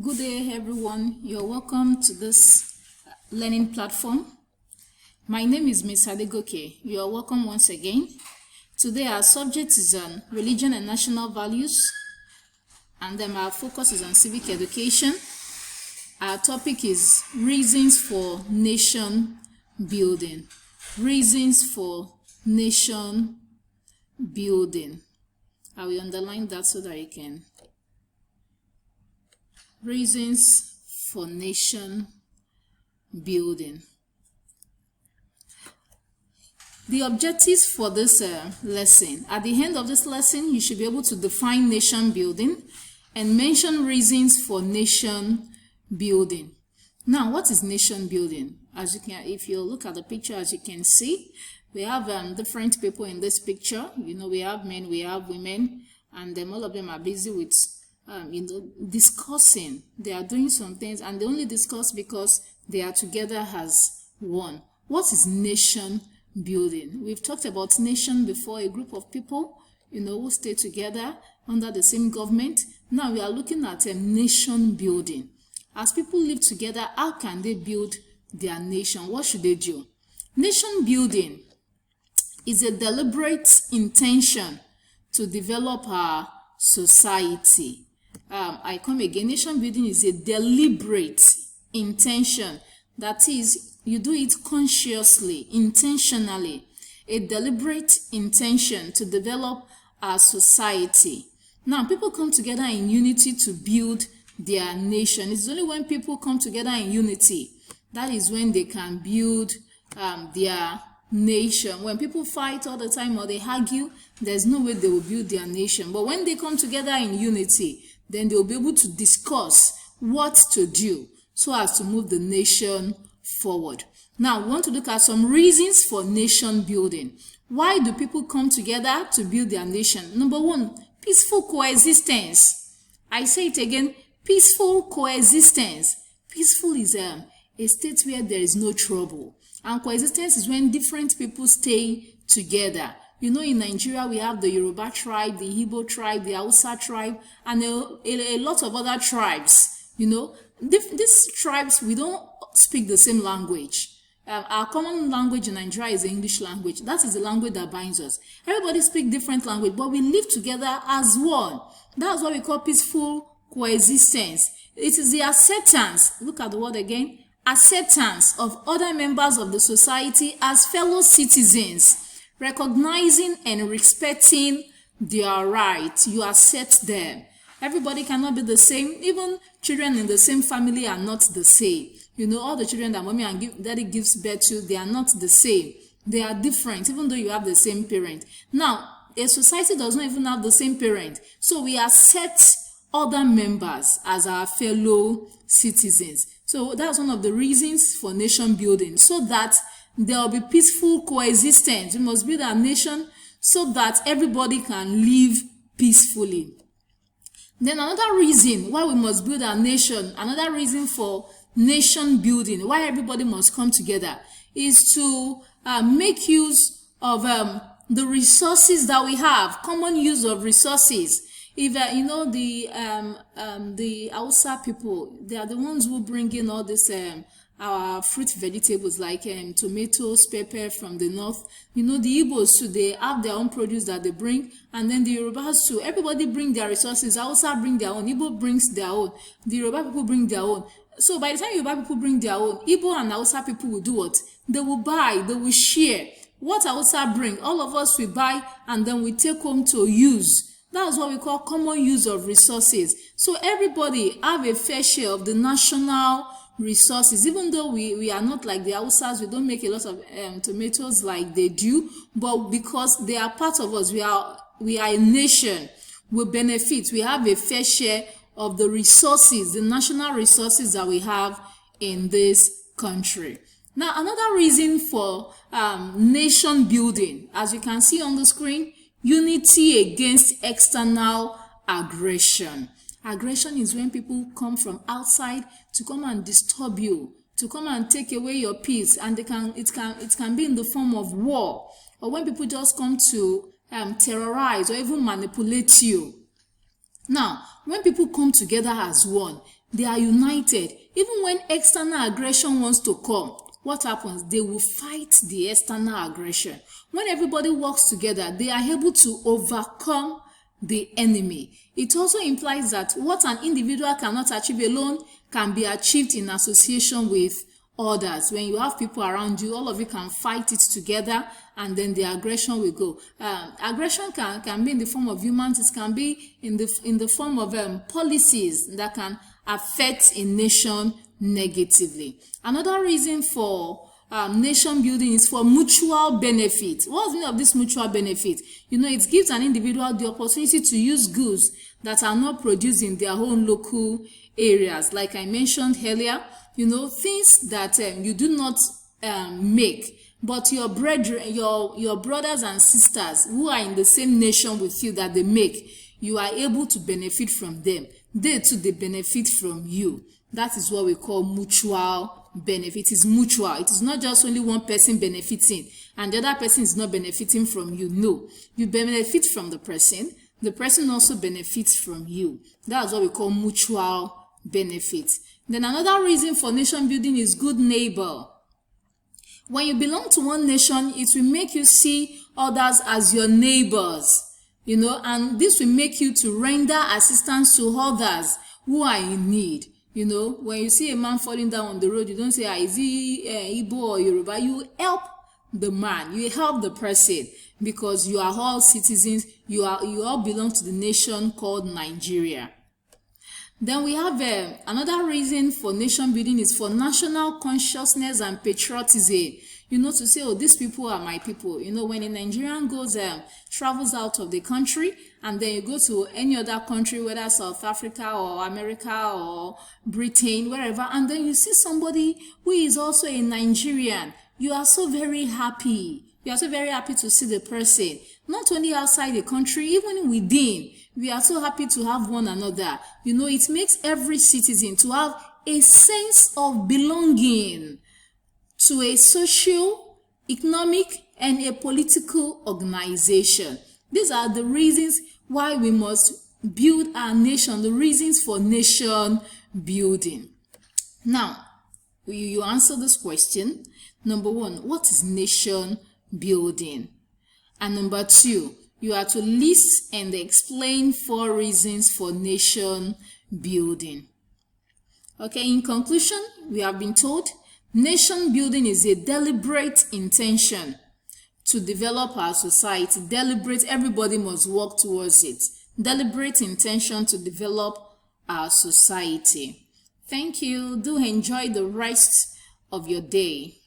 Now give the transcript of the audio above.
Good day, everyone. You're welcome to this learning platform. My name is Ms. Adegoke. You are welcome once again. Today our subject is on religion and national values, and then our focus is on civic education. Our topic is reasons for nation building. Reasons for nation building. I will underline that so that you can. Reasons for nation building. The objectives for this lesson. At the end of this lesson, you should be able to define nation building and mention reasons for nation building. Now, what is nation building? As you can, if you look at the picture, as you can see, we have different people in this picture. You know, we have men, we have women, and all of them are busy with discussing. They are doing some things, and they only discuss because they are together as one. What is nation building? We've talked about nation before, a group of people, who stay together under the same government. Now we are looking at a nation building. As people live together, how can they build their nation? What should they do? Nation building is a deliberate intention to develop our society. I come again. Nation building is a deliberate intention. That is, you do it consciously, intentionally. A deliberate intention to develop our society. Now, people come together in unity to build their nation. It's only when people come together in unity, that is when they can build their nation. When people fight all the time or they argue, there's no way they will build their nation. But when they come together in unity, then they'll be able to discuss what to do so as to move the nation forward. Now, we want to look at some reasons for nation building. Why do people come together to build their nation? Number one, peaceful coexistence. I say it again, peaceful coexistence. Peaceful is a state where there is no trouble. And coexistence is when different people stay together. In Nigeria, we have the Yoruba tribe, the Igbo tribe, the Hausa tribe, and a lot of other tribes. These tribes, we don't speak the same language. Our common language in Nigeria is the English language. That is the language that binds us. Everybody speaks different language, but we live together as one. That's what we call peaceful coexistence. It is the acceptance, look at the word again, acceptance of other members of the society as fellow citizens. Recognizing and respecting their rights. You accept them. Everybody cannot be the same. Even children in the same family are not the same. All the children that mommy and daddy gives birth to, they are not the same. They are different, even though you have the same parent. Now, a society does not even have the same parent. So we accept other members as our fellow citizens. So that's one of the reasons for nation building, so that there will be peaceful coexistence. We must build our nation so that everybody can live peacefully. Then another reason why we must build our nation, another reason for nation building, why everybody must come together, is to make use of the resources that we have, common use of resources. If the Hausa people, they are the ones who bring in all this our fruit vegetables like tomatoes, pepper from the north. The Igbos too, they have their own produce that they bring, and then the Yorubas too. Everybody bring their resources. Hausa bring their own, Igbo brings their own, the Yoruba people bring their own. So by the time Yoruba people bring their own, Igbo and Hausa people will do what? They will buy, they will share. What Hausa bring, all of us will buy, and then we take home to use. That's what we call common use of resources. So everybody have a fair share of the national resources. Even though we are not like the Hausas, we don't make a lot of tomatoes like they do, but because they are part of us, we are a nation. We benefit. We have a fair share of the resources, the national resources that we have in this country. Now, another reason for nation building, as you can see on the screen, unity against external aggression. Aggression is when people come from outside to come and disturb you, to come and take away your peace, and it can be in the form of war, or when people just come to terrorize or even manipulate you. Now, when people come together as one, They are united. Even when external aggression wants to come, what happens? They will fight the external aggression. When everybody works together, they are able to overcome the enemy. It also implies that what an individual cannot achieve alone can be achieved in association with others. When you have people around you, all of you can fight it together, and then the aggression will go. Aggression can be in the form of humans. It can be in the form of policies that can affect a nation negatively. Another reason for nation building is for mutual benefit. What's the meaning of this mutual benefit? It gives an individual the opportunity to use goods that are not produced in their own local areas. Like I mentioned earlier, things that you do not make, but your brethren, your brothers and sisters who are in the same nation with you that they make, you are able to benefit from them. They too, they benefit from you. That is what we call mutual benefit. It is mutual. It is not just only one person benefiting and the other person is not benefiting from you. No, you benefit from the person also benefits from you. That's what we call mutual benefit. Then another reason for nation building is good neighbor. When you belong to one nation, it will make you see others as your neighbors, and this will make you to render assistance to others who are in need. When you see a man falling down on the road, you don't say, is he Igbo or Yoruba? You help the man, you help the person, because you are all citizens, you all belong to the nation called Nigeria. Then we have another reason for nation building is for national consciousness and patriotism. To say, oh, these people are my people. When a Nigerian travels out of the country, and then you go to any other country, whether South Africa or America or Britain, wherever, and then you see somebody who is also a Nigerian, you are so very happy. You are so very happy to see the person, not only outside the country, even within. We are so happy to have one another. It makes every citizen to have a sense of belonging to a social, economic, and a political organization. These are the reasons why we must build our nation, the reasons for nation building. Now, you answer this question. Number one, what is nation building? And number two, you are to list and explain 4 reasons for nation building. Okay, in conclusion, we have been told nation building is a deliberate intention to develop our society. Deliberate, everybody must work towards it. Deliberate intention to develop our society. Thank you. Do enjoy the rest of your day.